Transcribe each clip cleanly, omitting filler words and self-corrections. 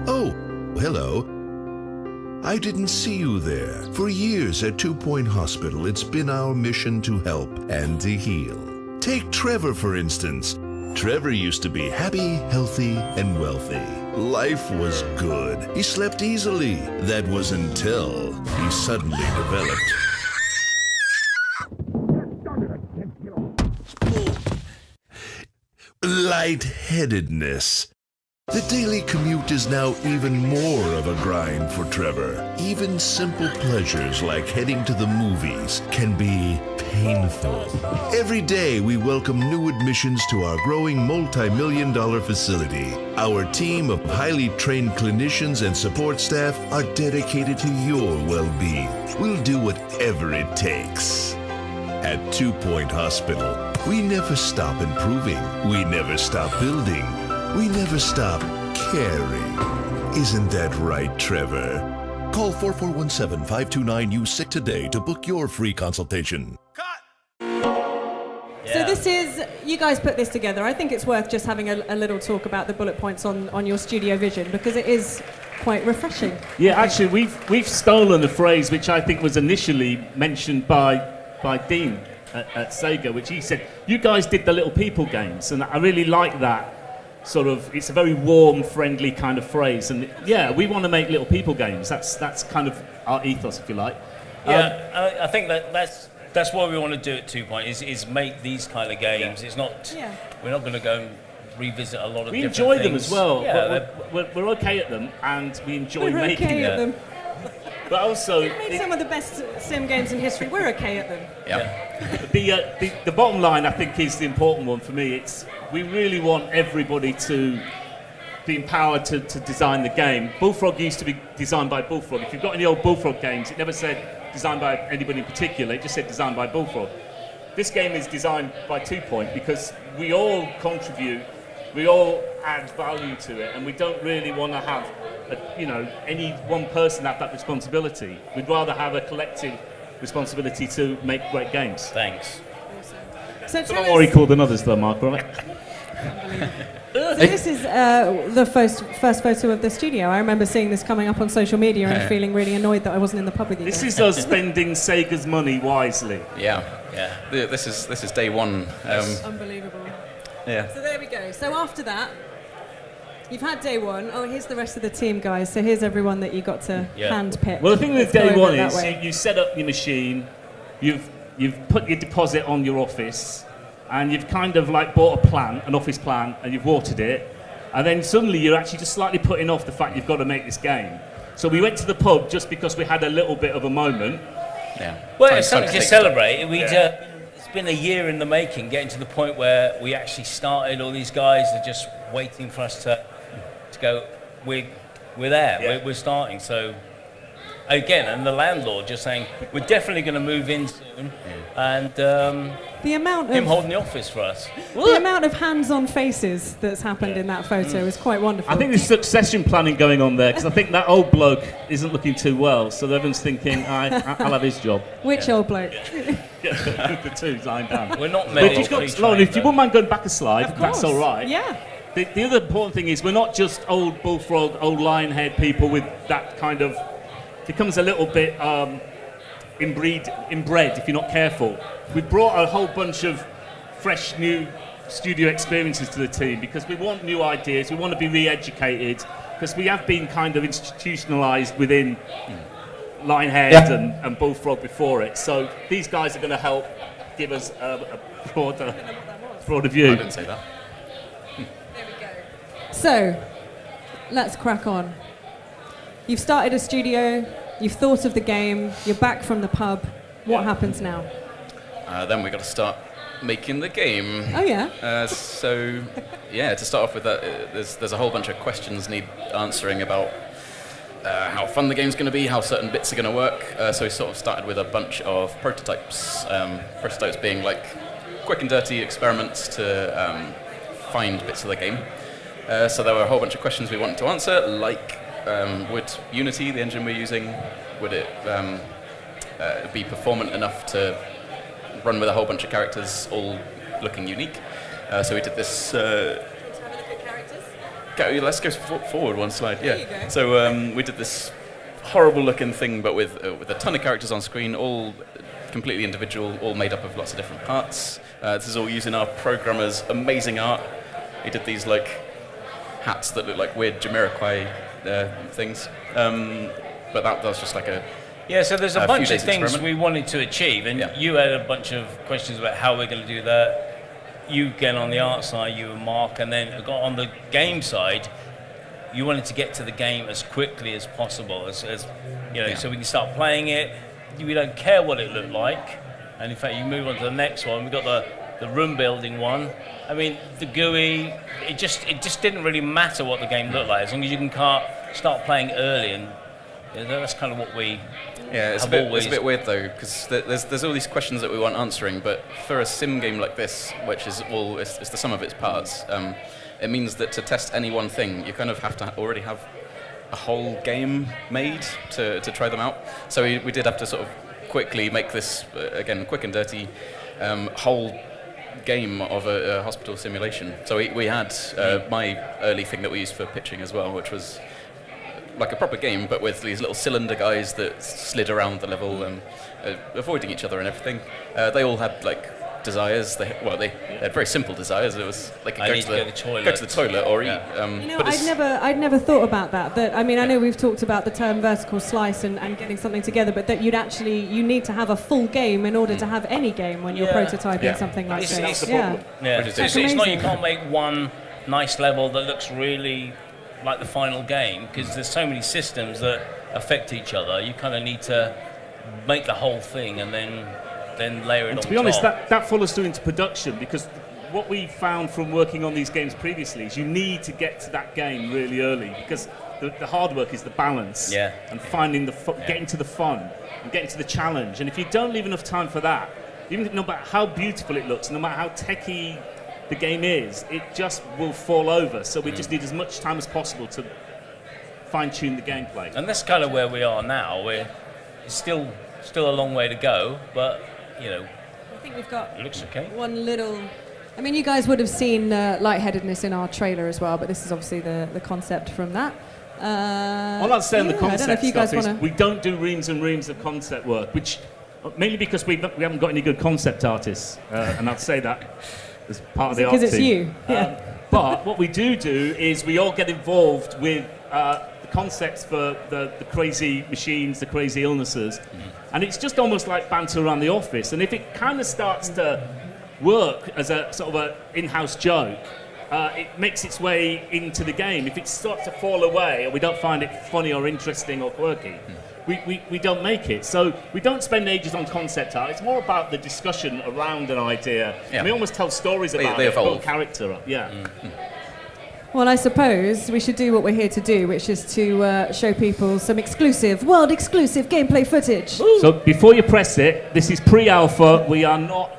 Oh, hello. I didn't see you there. For years at 2 Point Hospital, it's been our mission to help and to heal. Take Trevor, for instance. Trevor used to be happy, healthy, and wealthy. Life was good. He slept easily. That was until he suddenly developed lightheadedness. The daily commute is now even more of a grind for Trevor. Even simple pleasures like heading to the movies can be painful. Every day we welcome new admissions to our growing multi-million-dollar facility. Our team of highly trained clinicians and support staff are dedicated to your well-being. We'll do whatever it takes. At 2 Point Hospital, we never stop improving. We never stop building. We never stop caring. Isn't that right, Trevor? Call 4417-529-USIC today to book your free consultation. So this is, you guys put this together. I think it's worth just having a little talk about the bullet points on your studio vision, because it is quite refreshing. Yeah, actually, we've stolen a phrase which I think was initially mentioned by Dean at Sega, which he said, you guys did the little people games, and I really like that. Sort of, it's a very warm, friendly kind of phrase, and yeah, we want to make little people games. That's kind of our ethos, if you like. Yeah, I think that's what we want to do at 2 Point is make these kind of games. It's not. Yeah. We're not going to go and revisit a lot of. We different enjoy things. them as well. Yeah, but we're okay at them, and we enjoy making okay at them. But also, we've made some of the best sim games in history. We're okay at them. Yeah. The bottom line, I think, is the important one for me. We really want everybody to be empowered to design the game. Bullfrog used to be designed by Bullfrog. If you've got any old Bullfrog games, it never said designed by anybody in particular, it just said designed by Bullfrog. This game is designed by 2 Point because we all contribute, we all add value to it, and we don't really want to have any one person have that responsibility. We'd rather have a collective responsibility to make great games. Thanks. So Some more equal than others, though, Mark, right? So this is the first photo of the studio. I remember seeing this coming up on social media and feeling really annoyed that I wasn't in the pub with you. This is us spending Sega's money wisely. Yeah. This is day one. Unbelievable. Yeah. So there we go. So after that, you've had day one. Oh, here's the rest of the team, guys. So here's everyone that you got to handpick. Well, the thing with day one is you set up your machine, you've put your deposit on your office, and you've kind of like bought an office plan, and you've watered it, and then suddenly you're actually just slightly putting off the fact you've got to make this game. So we went to the pub just because we had a little bit of a moment. Yeah. Well, it's something to celebrate. It's been a year in the making, getting to the point where we actually started. All these guys are just waiting for us to go. We're there. Yeah. We're starting. So again, and the landlord just saying we're definitely going to move in soon, and the amount of him holding the office for us. The amount of hands-on faces that's happened in that photo is quite wonderful. I think there's succession planning going on there, because I think that old bloke isn't looking too well, so everyone's thinking, I'll have his job. Which old bloke? The two lying down. We're not many. Lauren, if you wouldn't mind going back a slide, that's all right. Yeah. The other important thing is we're not just old Bullfrog, old Lionhead people with that kind of... becomes a little bit inbred if you're not careful. We brought a whole bunch of fresh new studio experiences to the team because we want new ideas, we want to be re-educated, because we have been kind of institutionalised within Lionhead and Bullfrog before it. So these guys are going to help give us a broader view. I didn't say that. There we go. So, let's crack on. You've started a studio, you've thought of the game, you're back from the pub. What happens now? Then we've got to start making the game. Oh, yeah? To start off with that, there's a whole bunch of questions need answering about how fun the game's going to be, how certain bits are going to work. So we sort of started with a bunch of prototypes. Prototypes being like quick and dirty experiments to find bits of the game. So there were a whole bunch of questions we wanted to answer, like would Unity, the engine we're using, would it be performant enough to run with a whole bunch of characters all looking unique? So we did this... Let's have a look at characters. Let's go forward one slide. There Yeah. you go. So we did this horrible-looking thing, but with a ton of characters on screen, all completely individual, all made up of lots of different parts. This is all using our programmer's amazing art. He did these like hats that look like weird Jamiroquai things. But that was just like a Yeah, so there's a few bunch of days things experiment. we wanted to achieve, and Yeah. you had a bunch of questions about how we're going to do that. You again on the art side, you and Mark, and then on the game side, you wanted to get to the game as quickly as possible, as you know, Yeah. so we can start playing it. We don't care what it looked like, and in fact, you move on to the next one. We got the room building one. I mean, the GUI. It just didn't really matter what the game looked like as long as you can start playing early, and that's kind of what we. Yeah, it's a I've bit weird though, because there's all these questions that we want answering, but for a sim game like this, which is it's the sum of its parts, it means that to test any one thing, you kind of have to already have a whole game made to try them out. So we did have to sort of quickly make this, again, quick and dirty, whole game of a hospital simulation. So we had my early thing that we used for pitching as well, which was like a proper game, but with these little cylinder guys that slid around the level and avoiding each other and everything. They all had like desires. They had very simple desires. It was they could I go need to to the go to the toilet. go to the toilet or Yeah. eat. You know, but it's- I'd never thought about that. That I mean, I know we've talked about the term vertical slice and getting something together, but that you need to have a full game in order to have any game when you're Yeah. prototyping Yeah. something like It's- this. it's the Yeah. problem. Yeah, Which is it's not you amazing. can't make one nice level that looks really like the final game because there's so many systems that affect each other. You kind of need to make the whole thing and then layer it And on to be honest, top. that follows through into production because what we found from working on these games previously is you need to get to that game really early because the hard work is the balance Yeah. and finding getting to the fun and getting to the challenge. And if you don't leave enough time for that, even no matter how beautiful it looks, no matter how techy the game is, it just will fall over. So we just need as much time as possible to fine-tune the gameplay. And that's kind of where we are now. It's still a long way to go, but you know, I think we've got it looks okay. one little. I mean, you guys would have seen lightheadedness in our trailer as well, but this is obviously the concept from that. All I'd say on the I don't know concept if you guys stuff is wanna- we don't do reams and reams of concept work, which mainly because we haven't got any good concept artists, and I'd say that as part of the art because it's team. you. Yeah. But what we do is we all get involved with the concepts for the crazy machines, the crazy illnesses, and it's just almost like banter around the office. And if it kind of starts to work as a sort of an in-house joke, it makes its way into the game. If it starts to fall away or we don't find it funny or interesting or quirky, we don't make it. So we don't spend ages on concept art. It's more about the discussion around an idea. Yeah. We almost tell stories about they it, build evolve. character up. Yeah. Well, I suppose we should do what we're here to do, which is to show people some world exclusive gameplay footage. So before you press it, this is pre-alpha. We are not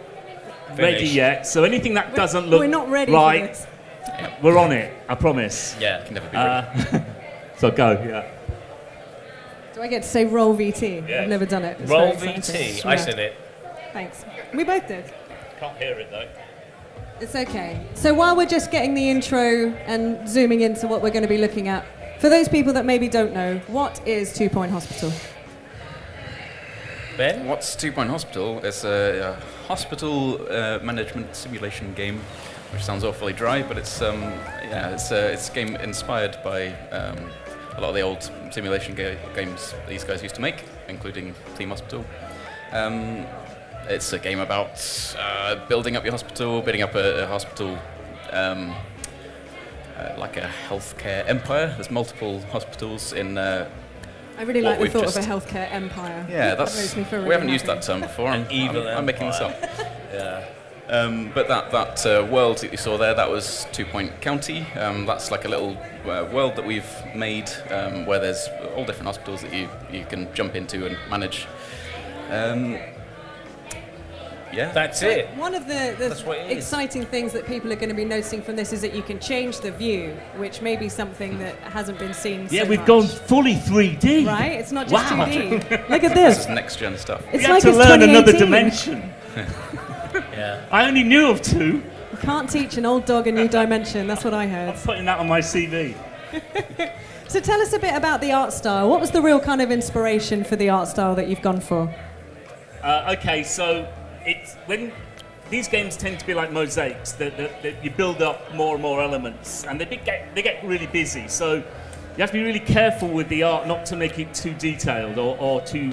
ready Finished. yet. So anything that doesn't look We're not ready right, for this. we're on it. I promise. Yeah. Can never be ready. So go. Yeah. Do I get to say roll VT? Yeah. I've never done it. It's Roll very exciting. VT. I said it. Thanks. We both did. Can't hear it though. It's okay. So while we're just getting the intro and zooming into what we're going to be looking at, for those people that maybe don't know, what is 2 Point Hospital? Ben? What's 2 Point Hospital? It's a hospital management simulation game, which sounds awfully dry, but it's a game inspired by a lot of the old simulation games these guys used to make, including Team Hospital. It's a game about building up your hospital, building up a hospital like a healthcare empire. There's multiple hospitals in. I really What like the we've thought of just- a healthcare empire. Yeah, That makes me feel we really haven't used happy. that term before. Evil I'm making this up. Yeah. But that world that you saw there, that was 2 Point County. That's like a little world that we've made where there's all different hospitals that you can jump into and manage. Yeah. That's it. One of the That's what it is. exciting things that people are going to be noticing from this is that you can change the view, which may be something that hasn't been seen Yeah, so we've much. gone fully 3D. Right? It's not just Wow. 2D. Look at This this. is next gen stuff. It's We had like to it's learn another 2018. dimension. Yeah. I only knew of two. You can't teach an old dog a new dimension. That's what I heard. I'm putting that on my CV. So tell us a bit about the art style. What was the real kind of inspiration for the art style that you've gone for? Okay, so it's when these games tend to be like mosaics that you build up more and more elements, and they get really busy. So you have to be really careful with the art not to make it too detailed or too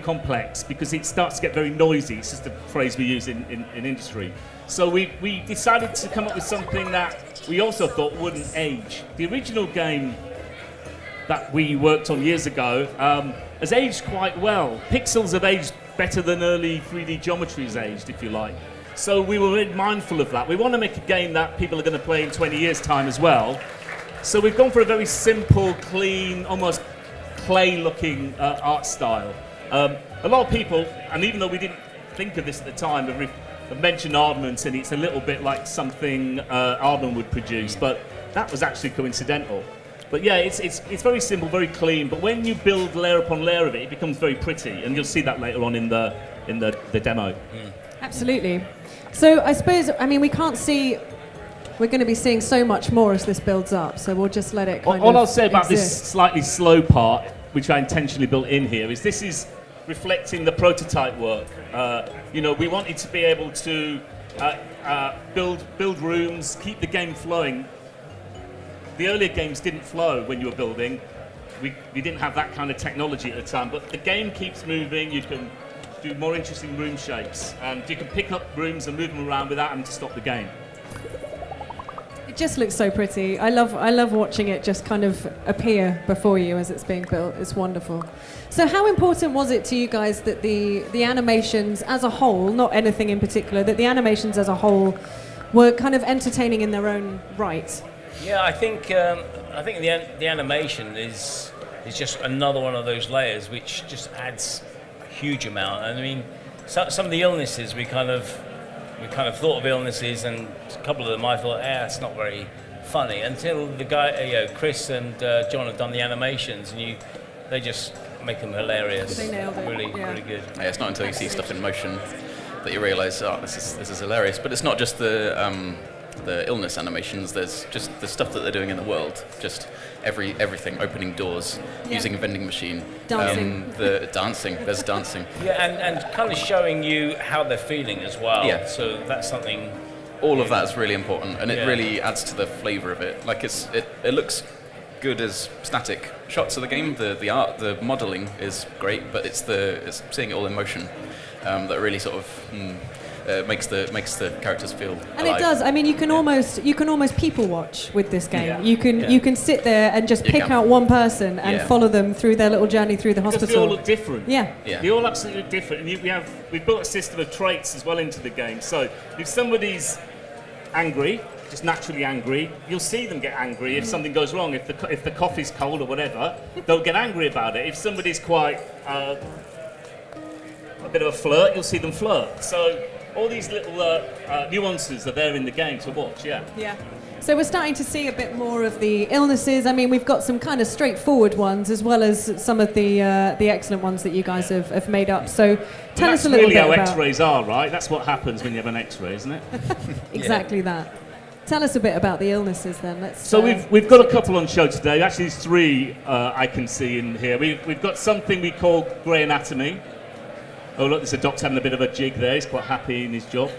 complex, because it starts to get very noisy. It's just a phrase we use in industry. So we decided to come up with something that we also thought wouldn't age. The original game that we worked on years ago has aged quite well. Pixels have aged better than early 3D geometry has aged, if you like. So we were really mindful of that. We want to make a game that people are going to play in 20 years' time as well. So we've gone for a very simple, clean, almost clay-looking art style. A lot of people, and even though we didn't think of this at the time, have mentioned Aardman's, and it's a little bit like something Aardman would produce, but that was actually coincidental. But yeah, it's very simple, very clean. But when you build layer upon layer of it, it becomes very pretty, and you'll see that later on in the demo. Absolutely. So I suppose, I mean, we can't see. We're going to be seeing so much more as this builds up, so we'll just let it kind of All I'll say about this exist. slightly slow part, which I intentionally built in here, is this is reflecting the prototype work. We wanted to be able to build rooms, keep the game flowing. The earlier games didn't flow when you were building. We didn't have that kind of technology at the time, but the game keeps moving. You can do more interesting room shapes, and you can pick up rooms and move them around without having to stop the game. It just looks so pretty. I love watching it just kind of appear before you as it's being built. It's wonderful. So how important was it to you guys that the animations as a whole, not anything in particular, that the animations as a whole were kind of entertaining in their own right? Yeah, I think the animation is just another one of those layers which just adds a huge amount. And I mean, some of the illnesses we kind of thought of illnesses, and a couple of them I thought, it's not very funny, until the guy, Chris and John have done the animations, and they just make them hilarious. They nailed it. Really good. Yeah, it's not until you see stuff in motion that you realise, this is hilarious. But it's not just the illness animations. There's just the stuff that they're doing in the world. Just everything, opening doors, using a vending machine, dancing. There's dancing. Yeah, and kind of showing you how they're feeling as well. Yeah. So that's something. All of that is really important, and it really adds to the flavour of it. Like it looks good as static shots of the game. The art, the modelling is great, but it's seeing it all in motion that really sort of makes the characters feel And alive. it does. I mean, you can almost people watch with this game. Yeah. You can sit there and just pick out one person and follow them through their little journey through the Because hospital. they all look different. Yeah. They all absolutely look different, and we've built a system of traits as well into the game. So if somebody's angry, just naturally angry, you'll see them get angry if something goes wrong. If the coffee's cold or whatever, they'll get angry about it. If somebody's quite a bit of a flirt, you'll see them flirt. So all these little nuances are there in the game to watch. Yeah. So we're starting to see a bit more of the illnesses. I mean, we've got some kind of straightforward ones as well as some of the excellent ones that you guys have made up. So tell us a little bit about... about... That's really how X-rays are, right? That's what happens when you have an X-ray, isn't it? Exactly that. Tell us a bit about the illnesses then. So we've got a couple on show today. Actually, there's three I can see in here. We've got something we call grey anatomy. Oh look, there's a doctor having a bit of a jig there. He's quite happy in his job.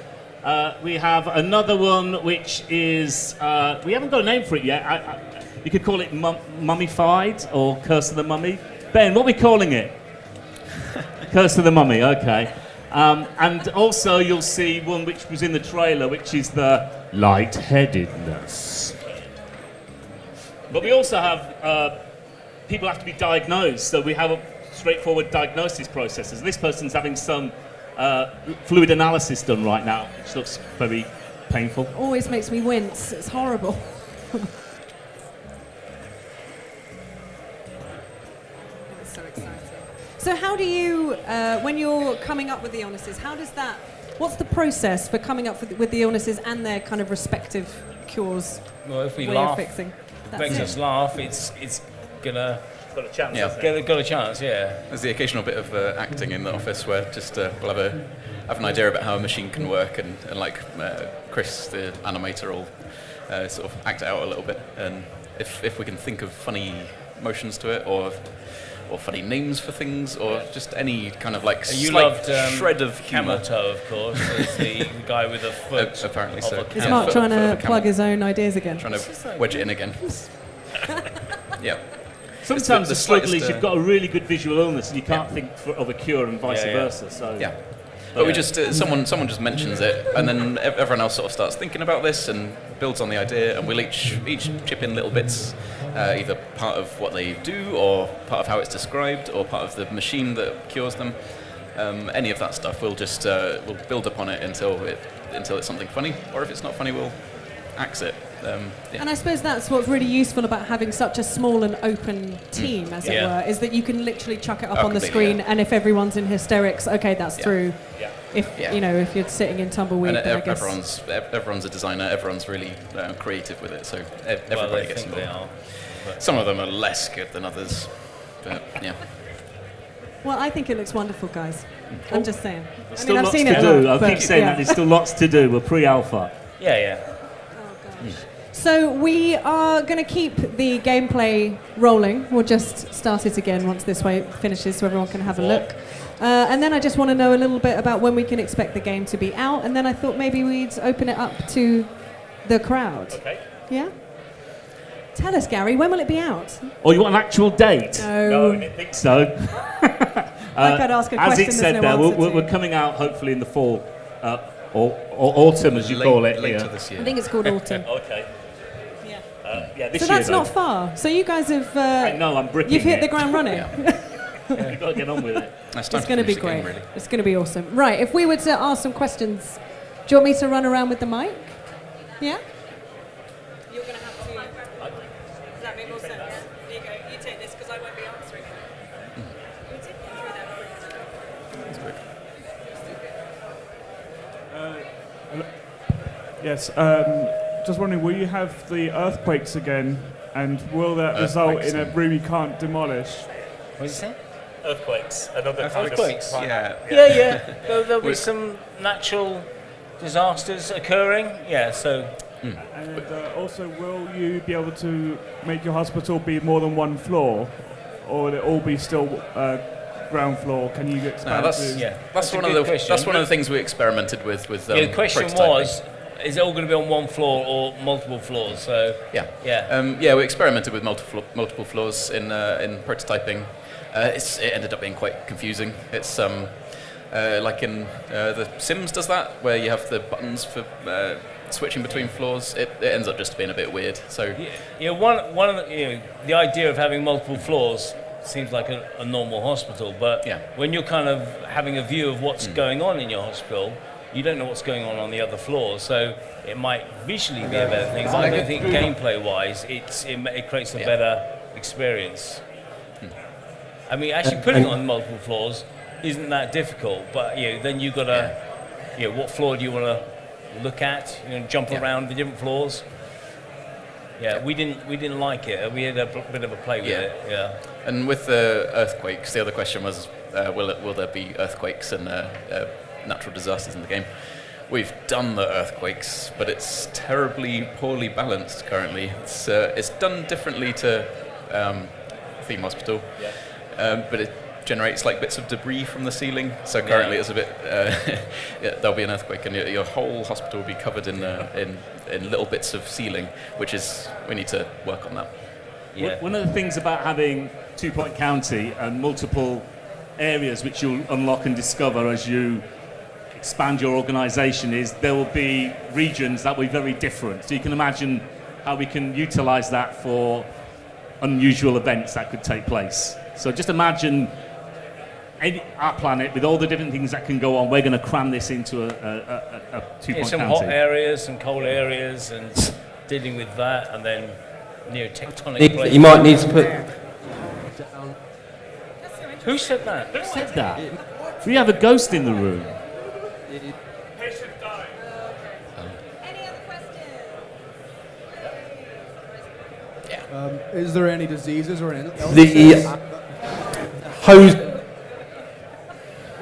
We have another one which is we haven't got a name for it yet. You could call it mummified or Curse of the Mummy. Ben, what are we calling it? Curse of the Mummy. Okay. And also you'll see one which was in the trailer, which is the lightheadedness. But we also have people have to be diagnosed, so we have a straightforward diagnosis processes. This person's having some fluid analysis done right now, which looks very painful. Always makes me wince. It's horrible. It's so exciting. So how do you, when you're coming up with the illnesses, what's the process for coming up with the illnesses and their kind of respective cures? Well, if we way laugh, of fixing? makes us laugh, it's gonna... Got a chance. Yeah. hasn't it? Got a chance, yeah. There's the occasional bit of acting in the office where just we'll have have an idea about how a machine can work, and like Chris, the animator, will sort of act it out a little bit. And if we can think of funny motions to it, or funny names for things, or just any kind of like you slight loved shred of Camel humour. Toe, of course, as the guy with a foot. Apparently of so. a Is Yeah, Mark foot- trying foot of a to camel. plug his own ideas again? Trying to wedge it in again. Yeah. Sometimes the the struggle slightest, is you've got a really good visual illness and you can't think of a cure and vice Yeah, yeah. versa. So Yeah. But we just someone just mentions it, and then everyone else sort of starts thinking about this and builds on the idea, and we'll each chip in little bits, either part of what they do, or part of how it's described, or part of the machine that cures them. Any of that stuff, we'll just we'll build upon it until it's something funny, or if it's not funny, we'll axe it. Yeah. And I suppose that's what's really useful about having such a small and open team, as it Yeah. were, is that you can literally chuck it up Oh, on the completely, screen, yeah. and if everyone's in hysterics, okay, that's Yeah. through. Yeah. If Yeah. if you're sitting in tumbleweed, And then I guess. everyone's a designer. Everyone's really creative with it, so Well, everybody they gets think they involved. are. Some of them are less good than others, but yeah. Well, I think it looks wonderful, guys. I'm just saying. there's I still mean, I've lots seen to it. do. I'll but, keep saying yeah. that there's still lots to do. We're pre-alpha. Yeah. So we are going to keep the gameplay rolling. We'll just start it again once this way finishes, so everyone can have a look. And then I just want to know a little bit about when we can expect the game to be out. And then I thought maybe we'd open it up to the crowd. Okay. Yeah? Tell us, Gary, when will it be out? Oh, you want an actual date? No. I didn't think so. I could ask a As question it there's said no there, answer to. we're coming out hopefully in the fall, or autumn as you call it later here. this year. I think it's called autumn. Okay. Yeah, this So year that's though. not far. So you guys have... I know, I'm bricking You've hit it. the ground running. You've got to get on with it. It's time It's to going to be finish the game, great. really. It's going to be awesome. Right, if we were to ask some questions, do you want me to run around with the mic? Yeah? You're going to have to... Does that make more sense? Here you go. You take this because I won't be answering it. You take me through that. That's good. Yes, just wondering, will you have the earthquakes again, and will that result Earthquakes, in a room you can't demolish? What did you say? Earthquakes, another Earthquakes? Yeah. Yeah. There'll be some natural disasters occurring. Yeah, so And also, will you be able to make your hospital be more than one floor, or will it all be still ground floor? Can you expand No, to... yeah. That's a one of good the question. that's one of the things we experimented with. Yeah, the question prototyping. was, is it all going to be on one floor or multiple floors? So Yeah, we experimented with multiple floors in prototyping. It ended up being quite confusing. It's like in the Sims does that, where you have the buttons for switching between floors. It ends up just being a bit weird. So one of the the idea of having multiple floors seems like a normal hospital, but Yeah. when you're kind of having a view of what's going on in your hospital, you don't know what's going on the other floors, so it might visually be a better thing, but I don't think gameplay-wise it creates a better experience. I mean, actually putting it on multiple floors isn't that difficult, but then you've got to, what floor do you want to look at? Jump around the different floors. Yeah, we didn't like it. We had a bit of a play with it. Yeah. And with the earthquakes, the other question was, will there be earthquakes and natural disasters in the game? We've done the earthquakes, but it's terribly poorly balanced currently. It's done differently to Theme Hospital, but it generates like bits of debris from the ceiling. So currently it's a bit. There'll be an earthquake, and your whole hospital will be covered in little bits of ceiling, which is we need to work on that. Yeah. One of the things about having 2 Point County and multiple areas which you'll unlock and discover as you expand your organisation is there will be regions that will be very different. So you can imagine how we can utilise that for unusual events that could take place. So just imagine our planet with all the different things that can go on. We're going to cram this into a 2 Point Some County. hot areas, some cold areas, and dealing with that, and then tectonic plates. You might need to put. Who said that? Who said that? We have a ghost in the room. Any other questions? Is there any diseases or anything else? The hose.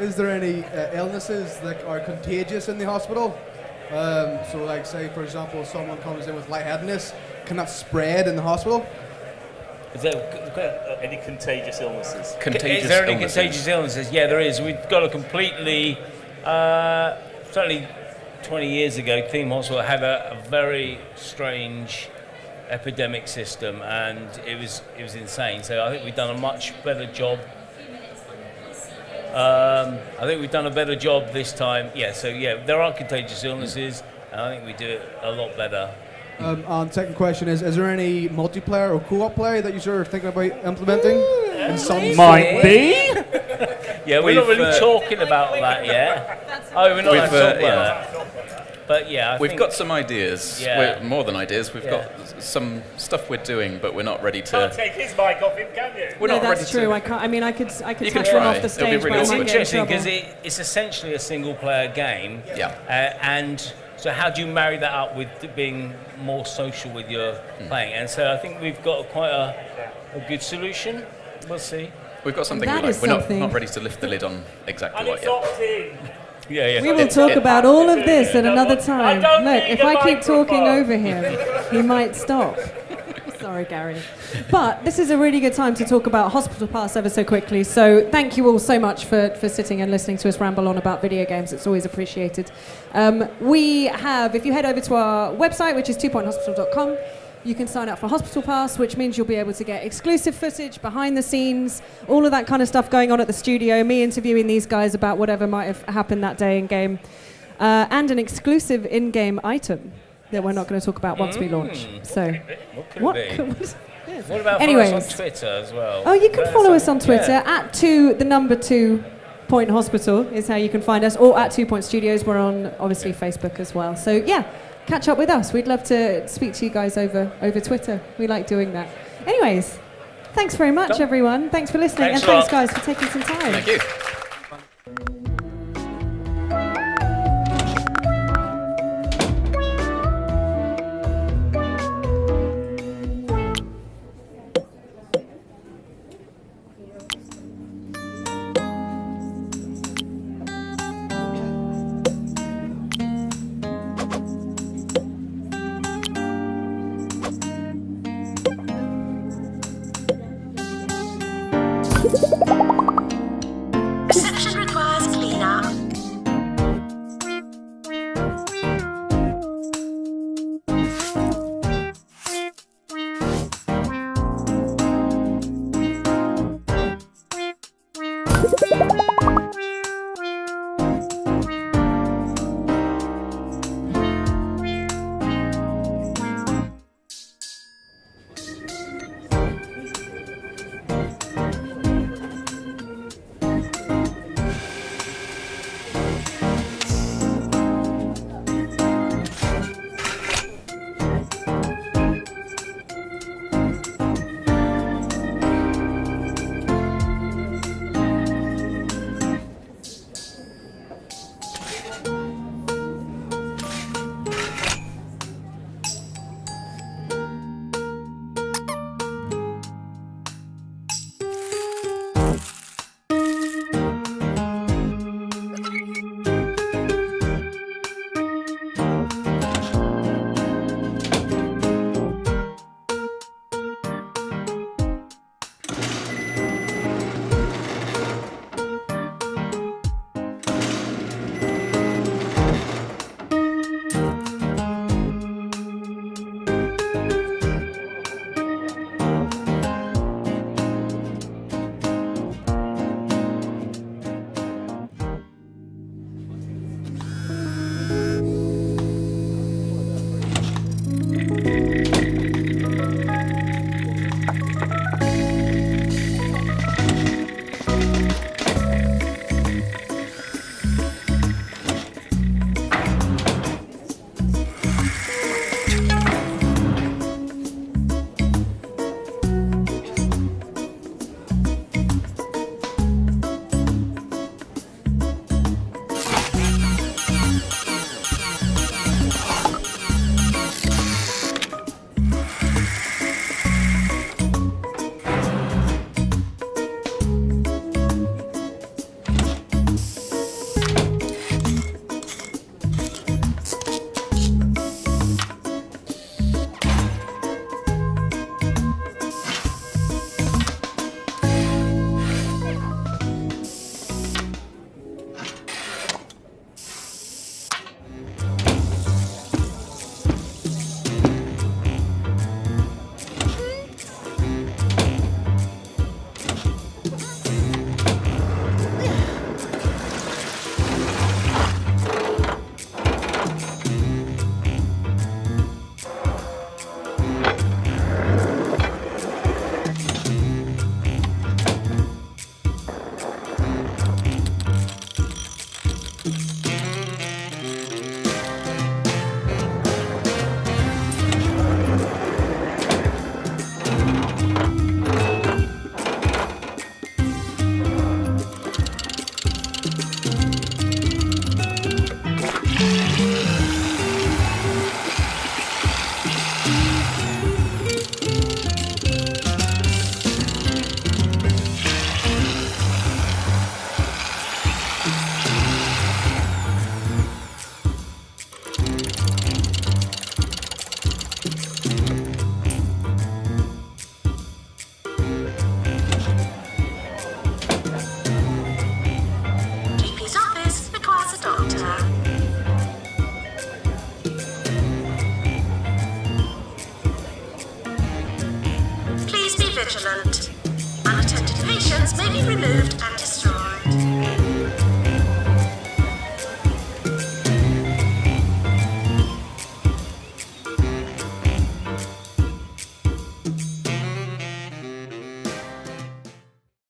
is there any illnesses that are contagious in the hospital? So, like, say, for example, someone comes in with lightheadedness, can that spread in the hospital? Is there Any contagious illnesses? is there any contagious illnesses? Yeah, there is. We've got a completely, certainly 20 years ago, Theme Hospital had a very strange epidemic system, and it was insane. So I think we've done a much better job. I think we've done a better job this time. Yeah, so yeah, there are contagious illnesses, and I think we do it a lot better. And second question is there any multiplayer or co-op play that you're thinking about implementing? In some Might be. Yeah, we're not really talking about that yet. Oh, we're not talking about that. But yeah, we've got some ideas. Yeah. More than ideas. We've got some stuff we're doing, but we're not ready to. Can't take his mic off him, can you? We're No, not that's ready true. to. I can't. I mean, I could You can touch him try. off the It'll be stage, really but I It's might get in interesting trouble. because it's essentially a single-player game. Yeah. And so how do you marry that up with being more social with your playing? And so I think we've got quite a good solution. We'll see. We've got something That we like. is We're something. not ready to lift the lid on exactly And what it's yet. opt-in. Yeah. We will talk about all of this at another time. don't Look, need if a I keep talking microphone. over him, he might stop. Sorry, Gary. But this is a really good time to talk about Hospital Pass ever so quickly. So thank you all so much for sitting and listening to us ramble on about video games. It's always appreciated. We have, if you head over to our website, which is 2pointhospital.com, you can sign up for Hospital Pass, which means you'll be able to get exclusive footage, behind the scenes, all of that kind of stuff going on at the studio, me interviewing these guys about whatever might have happened that day in game, and an exclusive in-game item that we're not going to talk about once we launch. So, What could it be? What about Anyways. follow us on Twitter as well? Oh, you can That's follow us on something- Twitter at 2 Point Hospital is how you can find us, or at 2 Point Studios. We're on obviously Facebook as well. So yeah, catch up with us. We'd love to speak to you guys over Twitter. We like doing that. Anyways, thanks very much, everyone. Thanks for listening, Thanks and a thanks lot. guys for taking some time. Thank you.